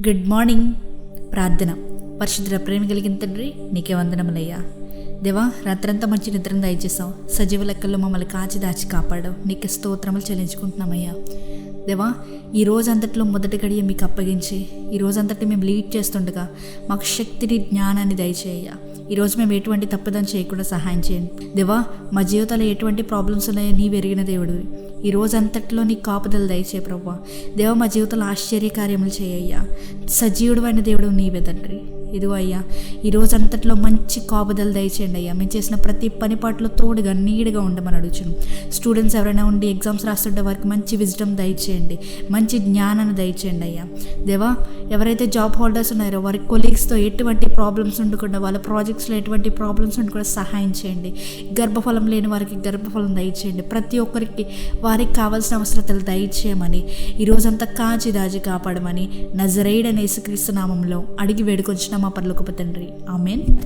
Good morning. ప్రార్థన. పరిశుద్ధ ప్రేమ కలిగిన తండ్రి, నీకే వందనములయ్యా. దేవా, రాత్రంతా మంచి నిద్రను దయచేసావు. సజీవ లెక్కల్లో మమ్మల్ని కాచి దాచి కాపాడావు. నీకే స్తోత్రములు చెల్లించుకుంటున్నామయ్యా. దేవా, ఈ రోజంతట్లో మొదటి గడియ మీకు అప్పగించి ఈ రోజంతటి మేము లీడ్ చేస్తుండగా మాకు శక్తిని, జ్ఞానాన్ని దయచేయ్యా. ఈరోజు మేము ఎటువంటి తప్పుదని చేయకుండా సహాయం చేయండి. దేవా, మా జీవితాల్లో ఎటువంటి ప్రాబ్లమ్స్ ఉన్నాయో నీవు ఎరిగిన దేవుడివి. ఈ రోజంతట్లో నీ కాపుదలు దయచే ప్రభువా. దేవా, మా జీవితంలో ఆశ్చర్యకార్యములు చేయయ్యా. సజీవుడు అయిన దేవుడు నీవే తండ్రి. ఇదిగో అయ్యా, ఈ రోజంతట్లో మంచి కాపుదలు దయచేయండి అయ్యా. మేము చేసిన ప్రతి పని పాటలో తోడుగా, నీడుగా ఉండమని అడుగుచును. స్టూడెంట్స్ ఎవరైనా ఉండి ఎగ్జామ్స్ రాస్తుంటే వారికి మంచి విజ్డమ్ దయచేయండి, మంచి జ్ఞానాన్ని దయచేయండి అయ్యా. దేవా, ఎవరైతే జాబ్ హోల్డర్స్ ఉన్నారో వారి కొలీగ్స్తో ఎటువంటి ప్రాబ్లమ్స్ ఉండకుండా, వాళ్ళ ప్రాజెక్ట్స్లో ఎటువంటి ప్రాబ్లమ్స్ ఉండకుండా సహాయం చేయండి. గర్భఫలం లేని వారికి గర్భఫలం దయచేయండి. ప్రతి ఒక్కరికి వారికి కావాల్సిన అవసరతలు దయచేయమని, ఈ రోజంతా కాచి దాచి కాపాడమని నజరేయుడైన యేసుక్రీస్తు నామములో అడిగి వేడుకొంచున్నాం మా పరలోకపు తండ్రి. ఆమేన్.